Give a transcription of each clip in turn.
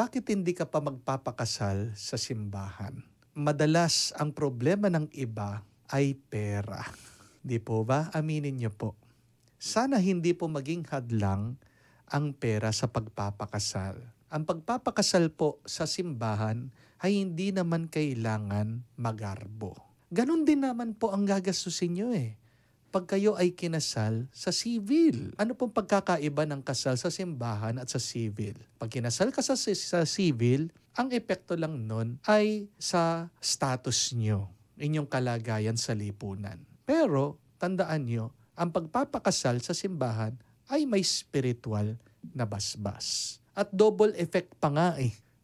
bakit hindi ka pa magpapakasal sa simbahan? Madalas ang problema ng iba ay pera. Di po ba? Aminin niyo po. Sana hindi po maging hadlang ang pera sa pagpapakasal. Ang pagpapakasal po sa simbahan ay hindi naman kailangan magarbo. Ganon din naman po ang gagastusin nyo pag kayo ay kinasal sa civil. Ano pong pagkakaiba ng kasal sa simbahan at sa civil? Pag kinasal ka sa civil, ang epekto lang nun ay sa status nyo, inyong kalagayan sa lipunan. Pero, tandaan nyo, ang pagpapakasal sa simbahan ay may spiritual na basbas. At double effect pa nga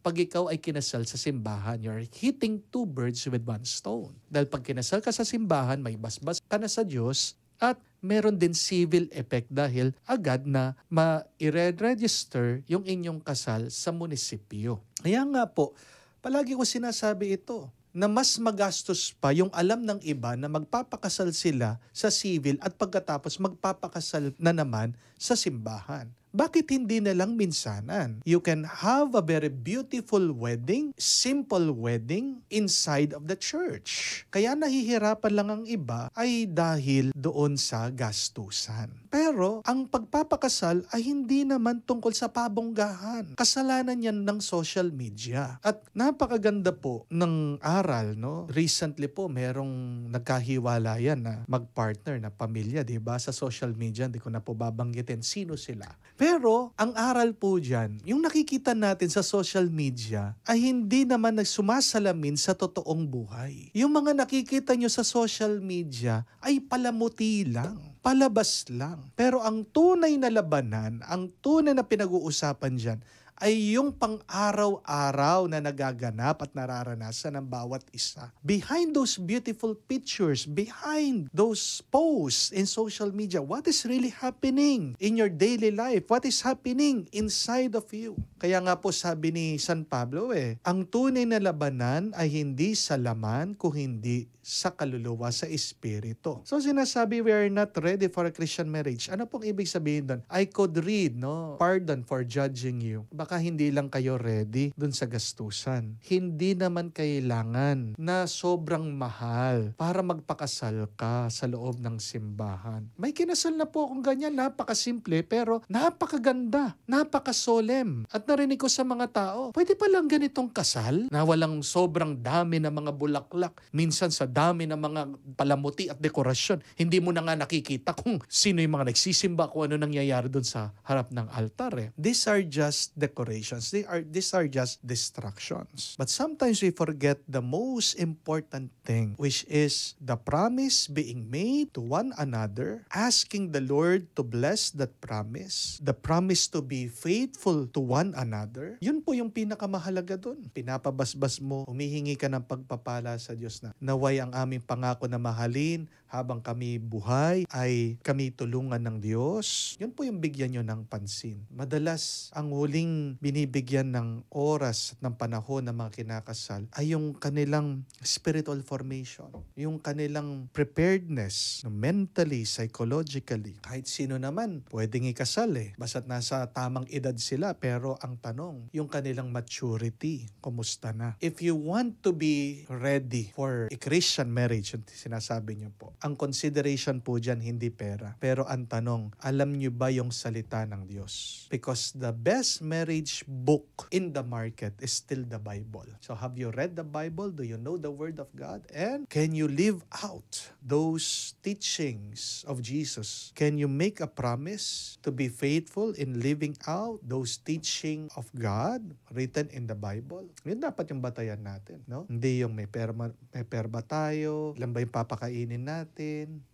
pag ikaw ay kinasal sa simbahan, you're hitting two birds with one stone. Dahil pag kinasal ka sa simbahan, may basbas ka na sa Diyos at meron din civil effect dahil agad na ma-register yung inyong kasal sa munisipyo. Kaya nga po, palagi ko sinasabi ito, na mas magastos pa yung alam ng iba na magpapakasal sila sa civil at pagkatapos magpapakasal na naman sa simbahan. Bakit hindi na lang minsanan? You can have a very beautiful wedding, simple wedding inside of the church. Kaya nahihirapan lang ang iba ay dahil doon sa gastusan. Pero ang pagpapakasal ay hindi naman tungkol sa pabonggahan. Kasalanan yan ng social media. At napakaganda po ng aral, no? Recently po, merong nagkahiwalayan na magpartner na pamilya, diba? Sa social media, hindi ko na po babanggitin sino sila. Pero, ang aral po dyan, yung nakikita natin sa social media ay hindi naman nagsumasalamin sa totoong buhay. Yung mga nakikita nyo sa social media ay palamuti lang, palabas lang. Pero ang tunay na labanan, ang tunay na pinag-uusapan dyan, ay yung pang-araw-araw na nagaganap at nararanasan ng bawat isa. Behind those beautiful pictures, behind those posts in social media, what is really happening in your daily life? What is happening inside of you? Kaya nga po sabi ni San Pablo ang tunay na labanan ay hindi sa laman kung hindi sa kaluluwa, sa espiritu. So sinasabi we are not ready for a Christian marriage. Ano pong ibig sabihin doon? I could read, pardon for judging you. Baka hindi lang kayo ready dun sa gastusan. Hindi naman kailangan na sobrang mahal para magpakasal ka sa loob ng simbahan. May kinasal na po akong ganyan, napakasimple pero napakaganda, napakasolem. At narinig ko sa mga tao, pwede pa lang ganitong kasal na walang sobrang dami na mga bulaklak, minsan sa dami ng mga palamuti at dekorasyon. Hindi mo na nga nakikita kung sino yung mga nagsisimba, kung ano nangyayari dun sa harap ng altar. These are just decorations. These are just distractions. But sometimes we forget the most important thing, which is the promise being made to one another, asking the Lord to bless that promise, the promise to be faithful to one another. Yun po yung pinakamahalaga dun. Pinapabasbas mo, humihingi ka ng pagpapala sa Diyos na naway ang aming pangako na mahalin habang kami buhay ay kami tulungan ng Diyos. Yun po yung bigyan nyo ng pansin. Madalas, ang huling binibigyan ng oras at ng panahon ng mga kinakasal ay yung kanilang spiritual formation, yung kanilang preparedness mentally, psychologically. Kahit sino naman, pwedeng ikasal basta't nasa tamang edad sila. Pero ang tanong, yung kanilang maturity, kumusta na? If you want to be ready for a Christian marriage, yung sinasabi niyo po, ang consideration po dyan hindi pera. Pero ang tanong, alam niyo ba yung salita ng Diyos? Because the best marriage book in the market is still the Bible. So have you read the Bible? Do you know the Word of God? And can you live out those teachings of Jesus? Can you make a promise to be faithful in living out those teaching of God written in the Bible? Yun dapat yung batayan natin, no? Hindi yung may perba tayo, ilan ba yung papakainin natin?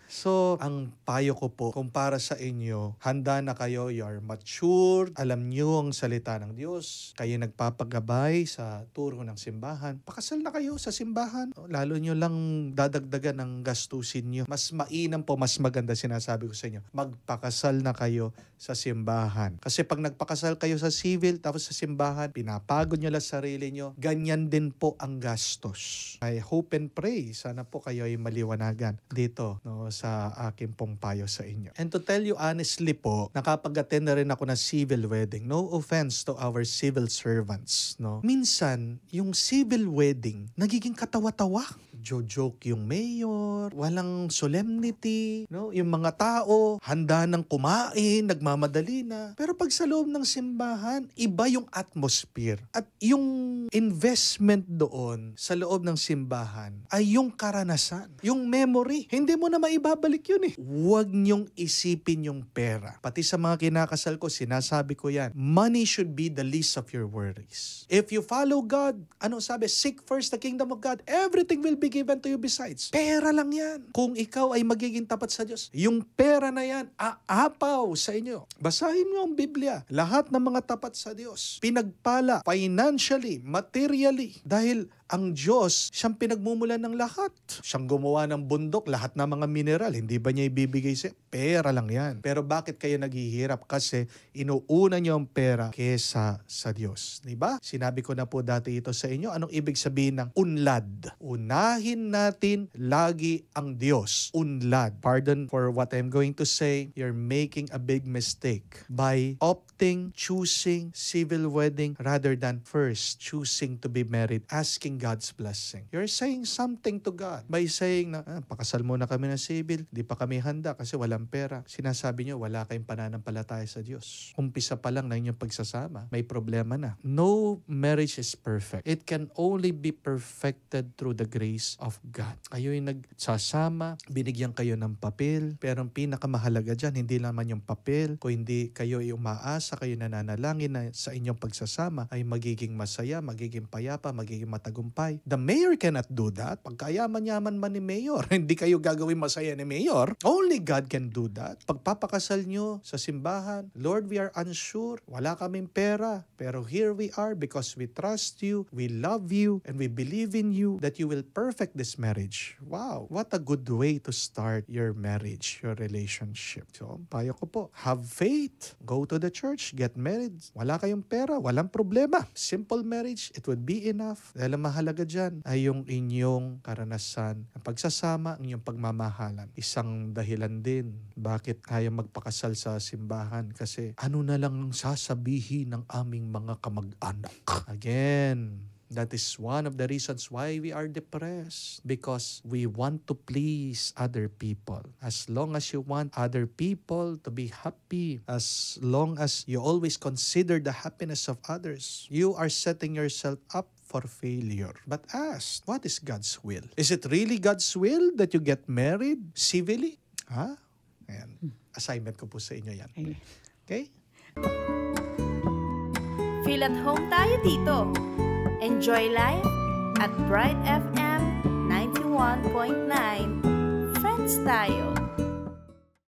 So, ang payo ko po, kung para sa inyo, handa na kayo, you're mature, alam nyo ang salita ng Diyos, kayo nagpapagabay sa turo ng simbahan, pakasal na kayo sa simbahan. Lalo nyo lang dadagdagan ng gastusin nyo. Mas mainam po, mas maganda sinasabi ko sa inyo, magpakasal na kayo sa simbahan. Kasi pag nagpakasal kayo sa civil, tapos sa simbahan, pinapagod nyo lang sarili nyo, ganyan din po ang gastos. I hope and pray, sana po kayo ay maliwanagan dito ito, no, sa aking pong payo sa inyo. And to tell you honestly po, nakapag-attend na rin ako ng civil wedding. No offense to our civil servants, no. Minsan, yung civil wedding, nagiging katawa-tawa. Joke yung mayor, walang solemnity, no? Yung mga tao, handa nang kumain, nagmamadali na. Pero pag sa loob ng simbahan, iba yung atmosphere. At yung investment doon sa loob ng simbahan ay yung karanasan, yung memory. Hindi mo na maibabalik yun eh. Huwag niyong isipin yung pera. Pati sa mga kinakasal ko, sinasabi ko yan, money should be the least of your worries. If you follow God, ano sabi? Seek first the kingdom of God. Everything will be given to you besides. Pera lang yan. Kung ikaw ay magiging tapat sa Diyos, yung pera na yan, aapaw sa inyo. Basahin mo ang Biblia. Lahat ng mga tapat sa Diyos, pinagpala financially, materially, dahil ang Diyos, siyang pinagmumulan ng lahat. Siyang gumawa ng bundok, lahat ng mga mineral. Hindi ba niya ibibigay sa'yo? Pera lang yan. Pero bakit kayo naghihirap? Kasi inuuna niyo ang pera kesa sa Diyos. Diba? Sinabi ko na po dati ito sa inyo. Anong ibig sabihin ng unlad? Unahin natin lagi ang Diyos. Unlad. Pardon for what I'm going to say. You're making a big mistake by choosing civil wedding rather than first choosing to be married, asking God's blessing. You're saying something to God by saying na, pakasal muna kami ng civil, di pa kami handa kasi walang pera. Sinasabi nyo, wala kayong pananampalataya sa Diyos. Umpisa pa lang na inyong pagsasama, may problema na. No marriage is perfect. It can only be perfected through the grace of God. Kayo yung nagsasama, binigyan kayo ng papel, pero ang pinakamahalaga dyan, hindi naman yung papel, kung hindi kayo ay umaasa, kayo nananalangin na sa inyong pagsasama ay magiging masaya, magiging payapa, magiging matagumpay. The mayor cannot do that. Pagkayaman-yaman man ni mayor, hindi kayo gagawin masaya ni mayor. Only God can do that. Pagpapakasal nyo sa simbahan, Lord, we are unsure, wala kaming pera, pero here we are because we trust you, we love you, and we believe in you that you will perfect this marriage. Wow, what a good way to start your marriage, your relationship. So, payo ko po, have faith, go to the church, get married. Wala kayong pera, walang problema. Simple marriage, it would be enough. Dahil ang mahalaga dyan ay yung inyong karanasan, ang pagsasama, ang inyong pagmamahalan. Isang dahilan din bakit kaya magpakasal sa simbahan kasi ano na lang ang sasabihin ng aming mga kamag-anak. Again, that is one of the reasons why we are depressed. Because we want to please other people. As long as you want other people to be happy, as long as you always consider the happiness of others, you are setting yourself up for failure. But ask, what is God's will? Is it really God's will that you get married civilly? Ha? Ayan. Assignment ko po sa inyo yan. Okay? Feel at home tayo dito. Enjoy life at Bright FM 91.9. Friends tayo.